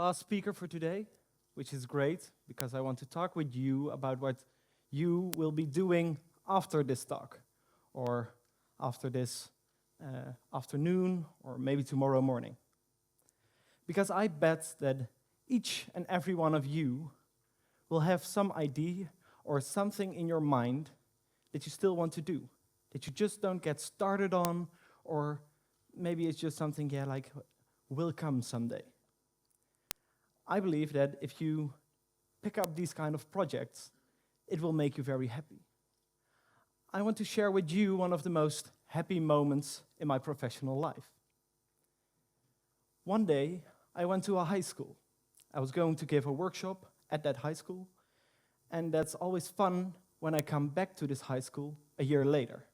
last speaker for today, which is great because I want to talk with you about what you will be doing after this talk, or after this afternoon, or maybe tomorrow morning. Because I bet that each and every one of you will have some idea or something in your mind that you still want to do, that you just don't get started on, or maybe it's just something, like will come someday. I believe that if you pick up these kind of projects, it will make you very happy. I want to share with you one of the most happy moments in my professional life. One day, I went to a high school. I was going to give a workshop at that high school, and that's always fun when I come back to this high school a year later.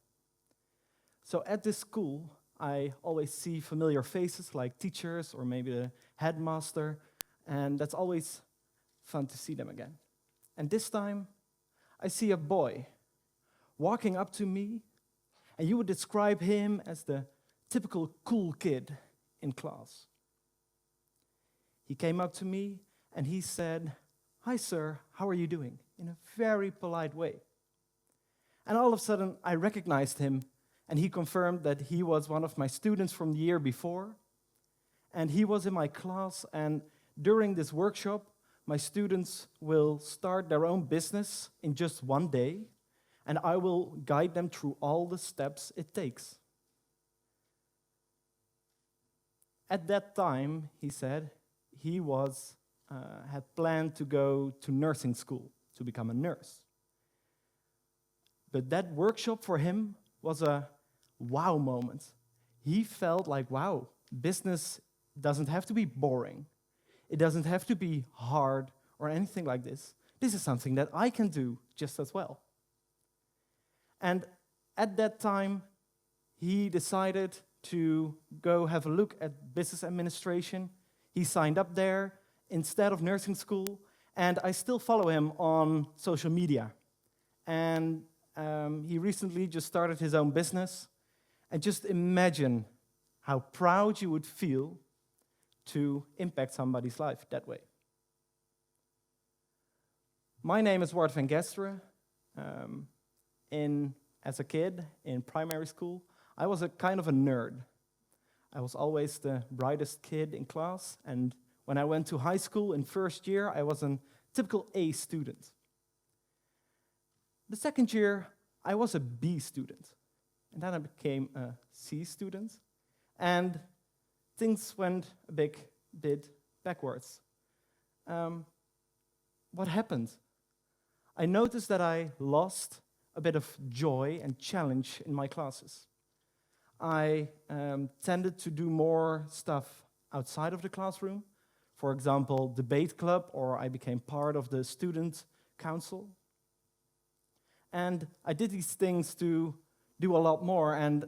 So at this school, I always see familiar faces like teachers or maybe the headmaster, and that's always fun to see them again. And this time, I see a boy walking up to me, and you would describe him as the typical cool kid in class. He came up to me, and he said, "Hi, sir, how are you doing?" in a very polite way. And all of a sudden, I recognized him, and he confirmed that he was one of my students from the year before, and he was in my class, and during this workshop, my students will start their own business in just one day, and I will guide them through all the steps it takes. At that time, he said, he had planned to go to nursing school to become a nurse. But that workshop for him was a wow moment. He felt like, wow, business doesn't have to be boring. It doesn't have to be hard or anything like this. This is something that I can do just as well. And at that time, he decided to go have a look at business administration. He signed up there instead of nursing school, and I still follow him on social media. And he recently just started his own business. And just imagine how proud you would feel to impact somebody's life that way. My name is Wart van Gasteren. As a kid in primary school, I was a kind of a nerd. I was always the brightest kid in class, and when I went to high school in first year, I was a typical A student. The second year, I was a B student, and then I became a C student, and things went a bit backwards. What happened? I noticed that I lost a bit of joy and challenge in my classes. I tended to do more stuff outside of the classroom, for example, debate club, or I became part of the student council. And I did these things to do a lot more, and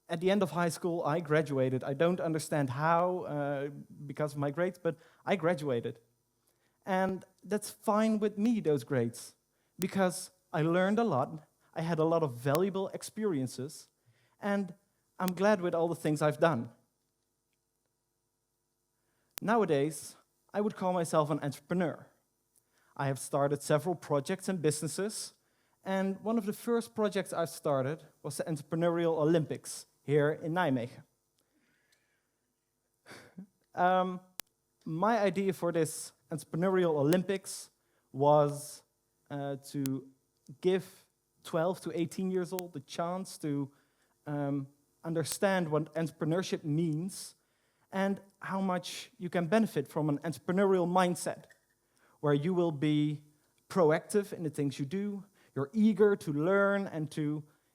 at the end of high school, I graduated. I don't understand how, because of my grades, but I graduated. And that's fine with me, those grades, because I learned a lot, I had a lot of valuable experiences, and I'm glad with all the things I've done. Nowadays, I would call myself an entrepreneur. I have started several projects and businesses, and one of the first projects I've started was the Entrepreneurial Olympics here in Nijmegen. My idea for this Entrepreneurial Olympics was to give 12 to 18 years old the chance to understand what entrepreneurship means and how much you can benefit from an entrepreneurial mindset, where you will be proactive in the things you do, you're eager to learn, and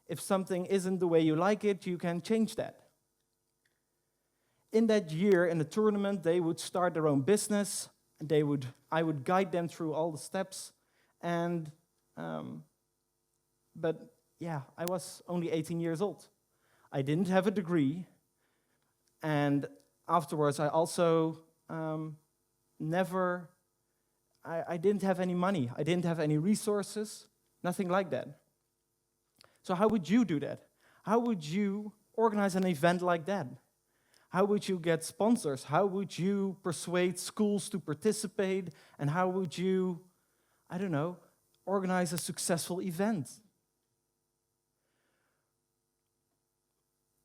if something isn't the way you like it, you can change that. In that year, in the tournament, they would start their own business, and I would guide them through all the steps, but I was only 18 years old. I didn't have a degree, and afterwards I also I didn't have any money. I didn't have any resources, nothing like that. So how would you do that? How would you organize an event like that? How would you get sponsors? How would you persuade schools to participate? And how would you, I don't know, organize a successful event?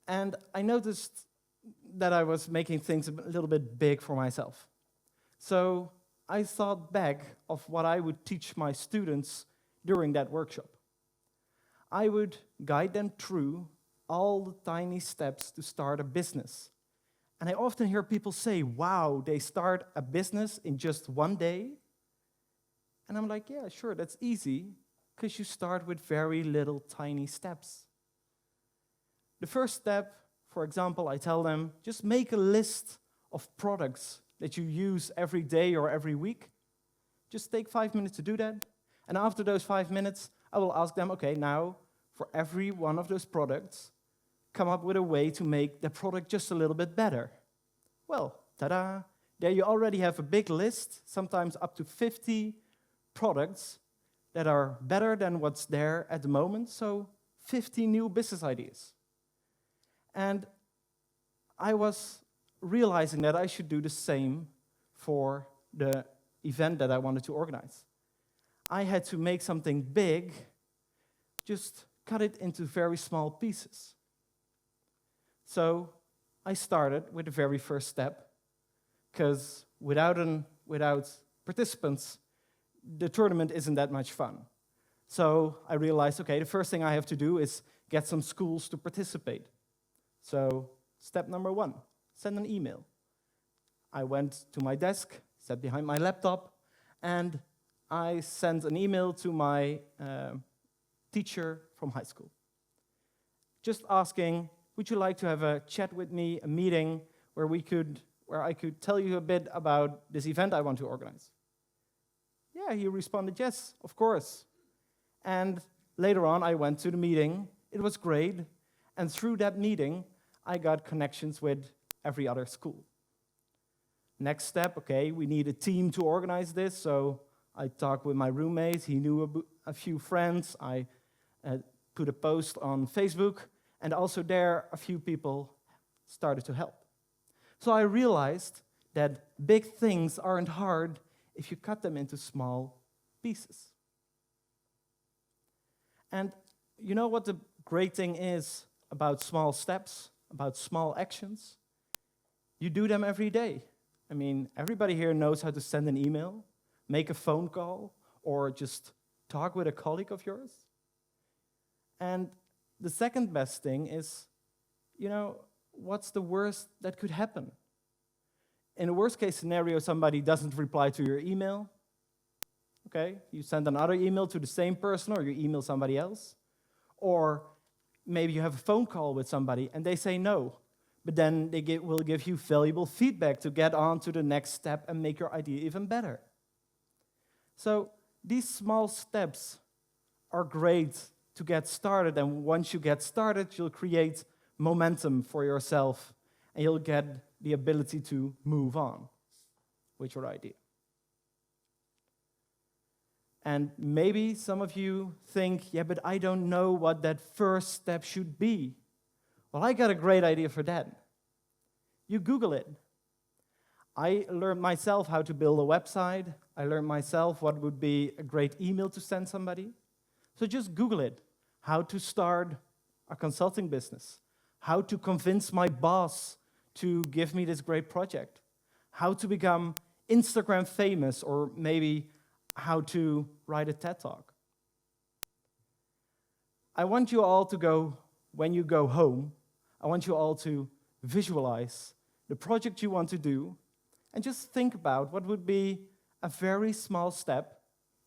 And I noticed that I was making things a little bit big for myself. So I thought back of what I would teach my students during that workshop. I would guide them through all the tiny steps to start a business. And I often hear people say, wow, they start a business in just one day. And I'm like, yeah, sure, that's easy, because you start with very little tiny steps. The first step, for example, I tell them, just make a list of products that you use every day or every week. Just take 5 minutes to do that. And after those 5 minutes, I will ask them, okay, now, for every one of those products, come up with a way to make the product just a little bit better. Well, ta-da! There you already have a big list, sometimes up to 50 products that are better than what's there at the moment, so 50 new business ideas. And I was realizing that I should do the same for the event that I wanted to organize. I had to make something big, just cut it into very small pieces. So I started with the very first step, because without participants, the tournament isn't that much fun. So I realized, okay, the first thing I have to do is get some schools to participate. So step number 1, send an email. I went to my desk, sat behind my laptop, and I sent an email to my teacher from high school, just asking, would you like to have a chat with me, a meeting where I could tell you a bit about this event I want to organize? Yeah, he responded, yes, of course. And later on, I went to the meeting. It was great. And through that meeting, I got connections with every other school. Next step, okay, we need a team to organize this. So I talked with my roommate. He knew a few friends. I put a post on Facebook. And also there, a few people started to help. So I realized that big things aren't hard if you cut them into small pieces. And you know what the great thing is about small steps, about small actions? You do them every day. I mean, everybody here knows how to send an email, make a phone call, or just talk with a colleague of yours. And the second best thing is, what's the worst that could happen? In a worst case scenario, somebody doesn't reply to your email. Okay, you send another email to the same person, or you email somebody else. Or maybe you have a phone call with somebody and they say no, but then they will give you valuable feedback to get on to the next step and make your idea even better. So these small steps are great to get started, and once you get started, you'll create momentum for yourself, and you'll get the ability to move on with your idea. And maybe some of you think, yeah, but I don't know what that first step should be. Well, I got a great idea for that. You Google it. I learned myself how to build a website. I learned myself what would be a great email to send somebody. So just Google it. How to start a consulting business. How to convince my boss to give me this great project. How to become Instagram famous, or maybe how to write a TED Talk. I want you all to go, when you go home, I want you all to visualize the project you want to do, and just think about what would be a very small step,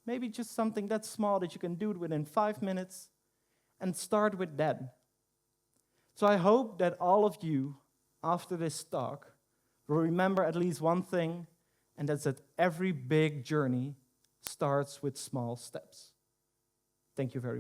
maybe just something that's small that you can do within 5 minutes, and start with that. So I hope that all of you, after this talk, will remember at least one thing, and that's that every big journey starts with small steps. Thank you very much.